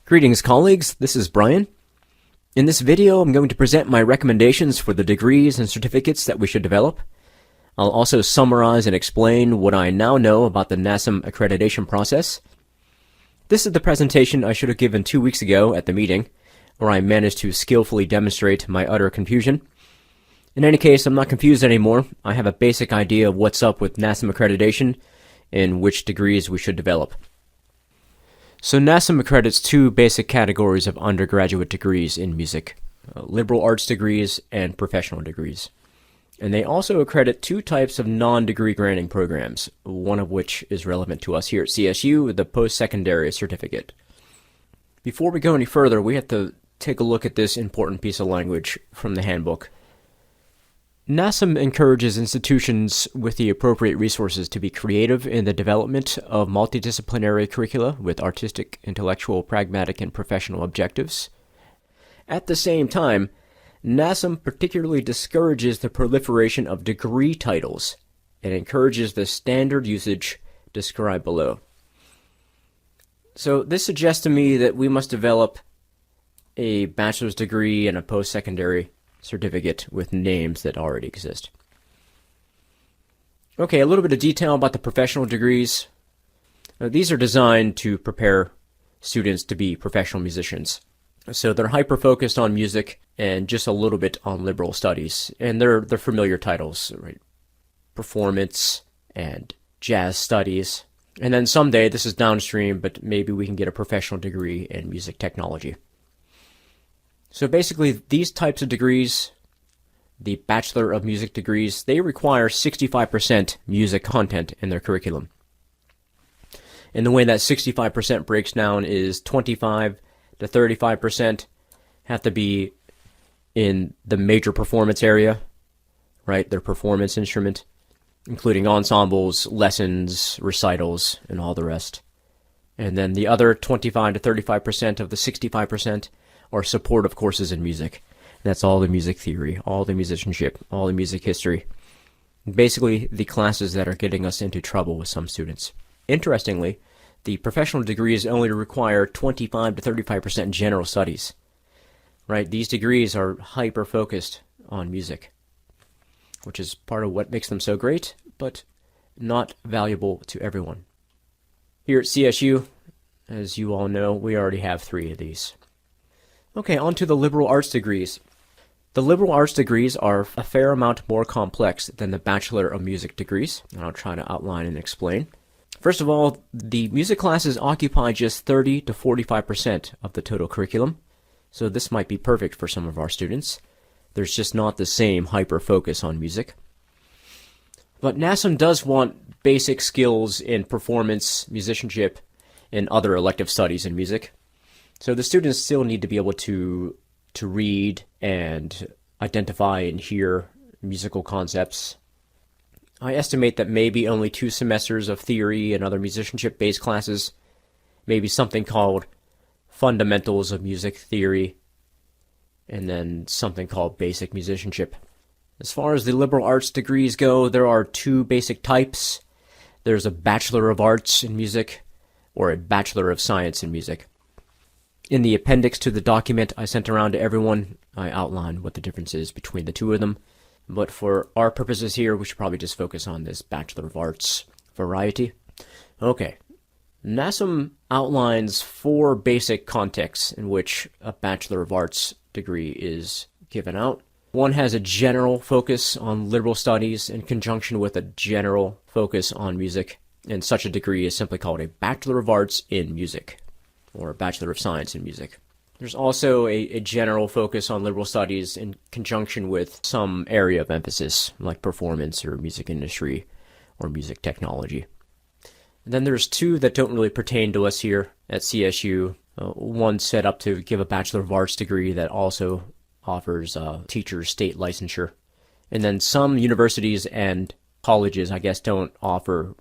Greetings, colleagues. This is Brian. In this video, I'm going to present my recommendations for the degrees and certificates that we should develop. I'll also summarize and explain what I now know about the NASM accreditation process. This is the presentation I should have given 2 weeks ago at the meeting, where I managed to skillfully demonstrate my utter confusion. In any case, I'm not confused anymore. I have a basic idea of what's up with NASM accreditation and which degrees we should develop. So NASM accredits two basic categories of undergraduate degrees in music, liberal arts degrees and professional degrees. And they also accredit two types of non-degree granting programs, one of which is relevant to us here at CSU, the post-secondary certificate. Before we go any further, we have to take a look at this important piece of language from the handbook. NASM encourages institutions with the appropriate resources to be creative in the development of multidisciplinary curricula with artistic, intellectual, pragmatic, and professional objectives. At the same time, NASM particularly discourages the proliferation of degree titles and encourages the standard usage described below. So this suggests to me that we must develop a bachelor's degree and a post-secondary certificate with names that already exist. Okay, a little bit of detail about the professional degrees. These are designed to prepare students to be professional musicians. So they're hyper-focused on music and just a little bit on liberal studies. And they're familiar titles, right? Performance and jazz studies. And then someday, this is downstream, but maybe we can get a professional degree in music technology. So basically, these types of degrees, the Bachelor of Music degrees, they require 65% music content in their curriculum. And the way that 65% breaks down is 25 to 35% have to be in the major performance area, right? Their performance instrument, including ensembles, lessons, recitals, and all the rest. And then the other 25 to 35% of the 65% are supportive courses in music. That's all the music theory, all the musicianship, all the music history. Basically, the classes that are getting us into trouble with some students. Interestingly, the professional degrees only require 25 to 35% general studies. Right? These degrees are hyper-focused on music, which is part of what makes them so great, but not valuable to everyone. Here at CSU, as you all know, we already have 3 of these. Okay, on to the liberal arts degrees. The liberal arts degrees are a fair amount more complex than the Bachelor of Music degrees, and I'll try to outline and explain. First of all, the music classes occupy just 30 to 45% of the total curriculum, so this might be perfect for some of our students. There's just not the same hyper-focus on music. But NASM does want basic skills in performance, musicianship, and other elective studies in music. So the students still need to be able to read and identify and hear musical concepts. I estimate that maybe only 2 semesters of theory and other musicianship-based classes, maybe something called Fundamentals of Music Theory, and then something called Basic Musicianship. As far as the liberal arts degrees go, there are 2 basic types. There's a Bachelor of Arts in Music or a Bachelor of Science in Music. In the appendix to the document I sent around to everyone, I outlined what the difference is between the 2 of them. But for our purposes here, we should probably just focus on this Bachelor of Arts variety. Okay. NASM outlines 4 basic contexts in which a Bachelor of Arts degree is given out. One has a general focus on liberal studies in conjunction with a general focus on music, and such a degree is simply called a Bachelor of Arts in Music, or a Bachelor of Science in Music. There's also a general focus on liberal studies in conjunction with some area of emphasis, like performance or music industry or music technology. And then there's 2 that don't really pertain to us here at CSU. One set up to give a Bachelor of Arts degree that also offers teacher state licensure. And then some universities and colleges, I guess, don't offer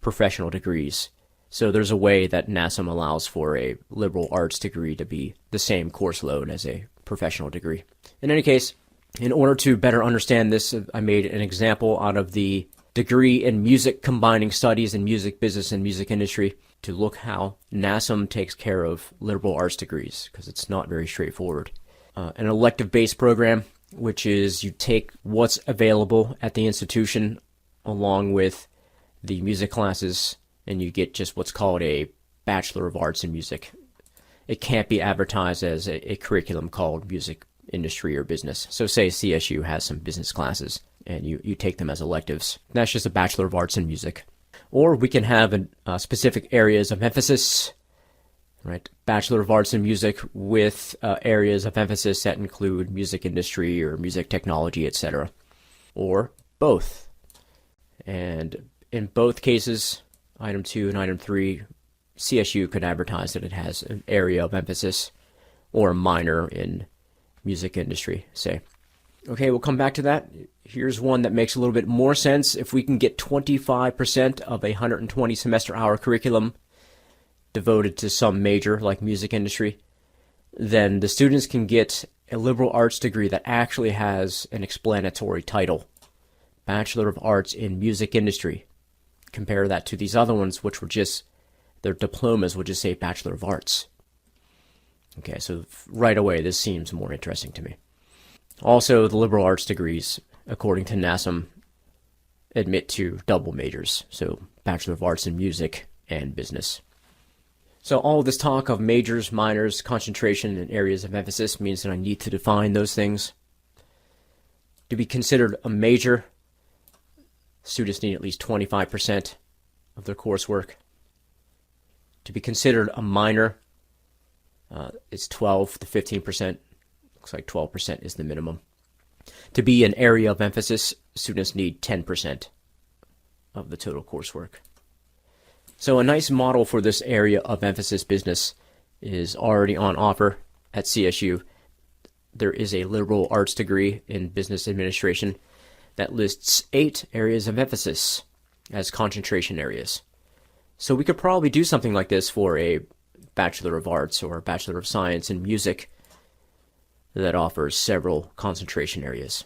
professional degrees. So there's a way that NASM allows for a liberal arts degree to be the same course load as a professional degree. In any case, in order to better understand this, I made an example out of the degree in music combining studies in music business and music industry. to look how NASM takes care of liberal arts degrees, because it's not very straightforward. An elective-based program, which is you take what's available at the institution along with the music classes, and you get just what's called a Bachelor of Arts in Music. It can't be advertised as a curriculum called music industry or business. So say CSU has some business classes, and you take them as electives. That's just a Bachelor of Arts in Music. Or we can have specific areas of emphasis, right? Bachelor of Arts in Music with areas of emphasis that include music industry or music technology, etc. Or both. And in both cases, item 2 and item 3, CSU could advertise that it has an area of emphasis or a minor in music industry, say. Okay, we'll come back to that. Here's one that makes a little bit more sense. If we can get 25% of a 120 semester hour curriculum devoted to some major like music industry, then the students can get a liberal arts degree that actually has an explanatory title, Bachelor of Arts in Music Industry. Compare that to these other ones, which were just, their diplomas would just say Bachelor of Arts. Okay, so right away, this seems more interesting to me. Also, the liberal arts degrees, according to NASM, admit to double majors, so Bachelor of Arts in Music and Business. So all of this talk of majors, minors, concentration, and areas of emphasis means that I need to define those things. To be considered a major, students need at least 25% of their coursework. To be considered a minor, it's 12 to 15%. Looks like 12% is the minimum. To be an area of emphasis, students need 10% of the total coursework. So a nice model for this area of emphasis business is already on offer at CSU. There is a liberal arts degree in business administration that lists 8 areas of emphasis as concentration areas. So we could probably do something like this for a Bachelor of Arts or a Bachelor of Science in Music that offers several concentration areas.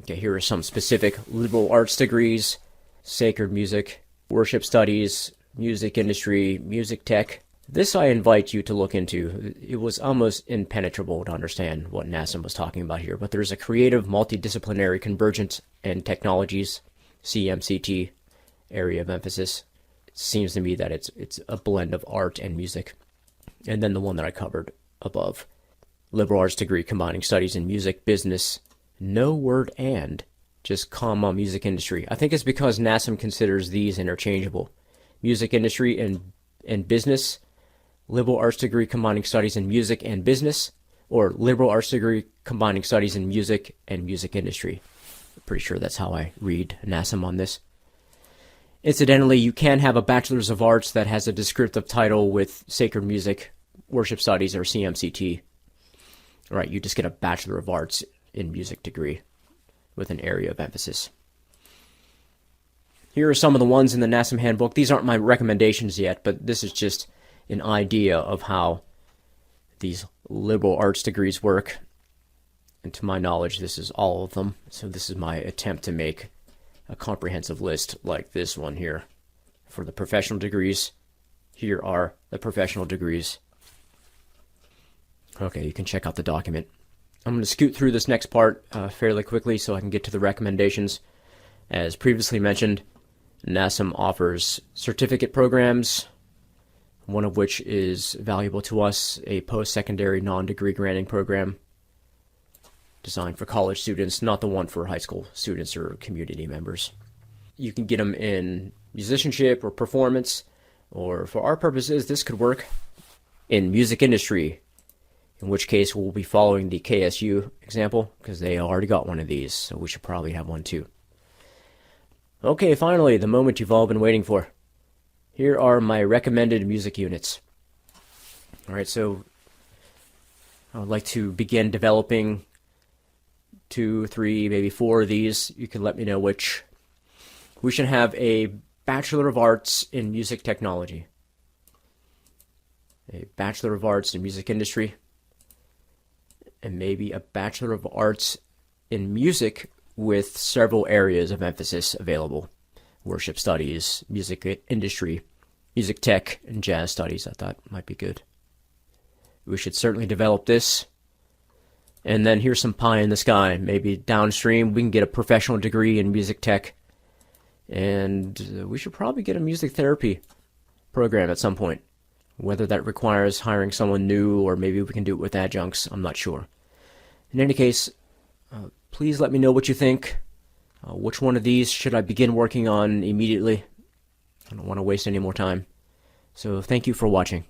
Okay, here are some specific liberal arts degrees: sacred music, worship studies, music industry, music tech. This I invite you to look into. It was almost impenetrable to understand what NASM was talking about here, but there's a creative multidisciplinary convergence and technologies, CMCT, area of emphasis. It seems to me that it's a blend of art and music. And then the one that I covered above, liberal arts degree combining studies in music, business, no word and, just comma music industry. I think it's because NASM considers these interchangeable. Music industry and business, liberal arts degree combining studies in music and business, or liberal arts degree combining studies in music and music industry. I'm pretty sure that's how I read NASM on this. Incidentally, you can have a Bachelor's of Arts that has a descriptive title with sacred music, worship studies, or CMCT. Right, you just get a Bachelor of Arts in Music degree with an area of emphasis. Here are some of the ones in the NASM handbook. These aren't my recommendations yet, but this is just an idea of how these liberal arts degrees work. And to my knowledge, this is all of them. So this is my attempt to make a comprehensive list like this one here. For the professional degrees, here are the professional degrees. Okay, you can check out the document. I'm going to scoot through this next part fairly quickly so I can get to the recommendations. As previously mentioned, NASM offers certificate programs, one of which is valuable to us, a post-secondary non-degree granting program designed for college students, not the one for high school students or community members. You can get them in musicianship or performance, or for our purposes, this could work in music industry, in which case we'll be following the KSU example because they already got one of these, so we should probably have one too. Okay, finally, the moment you've all been waiting for. Here are my recommended music units. Alright, so I would like to begin developing 2, 3, maybe 4 of these. You can let me know which. We should have a Bachelor of Arts in Music Technology, a Bachelor of Arts in Music Industry, and maybe a Bachelor of Arts in Music with several areas of emphasis available: worship studies, music industry, music tech and jazz studies. I thought might be good. We should certainly develop this. And then here's some pie in the sky. Maybe downstream we can get a professional degree in music tech. And we should probably get a music therapy program at some point. Whether that requires hiring someone new or maybe we can do it with adjuncts, I'm not sure. In any case, please let me know what you think. Which one of these should I begin working on immediately? I don't want to waste any more time. So thank you for watching.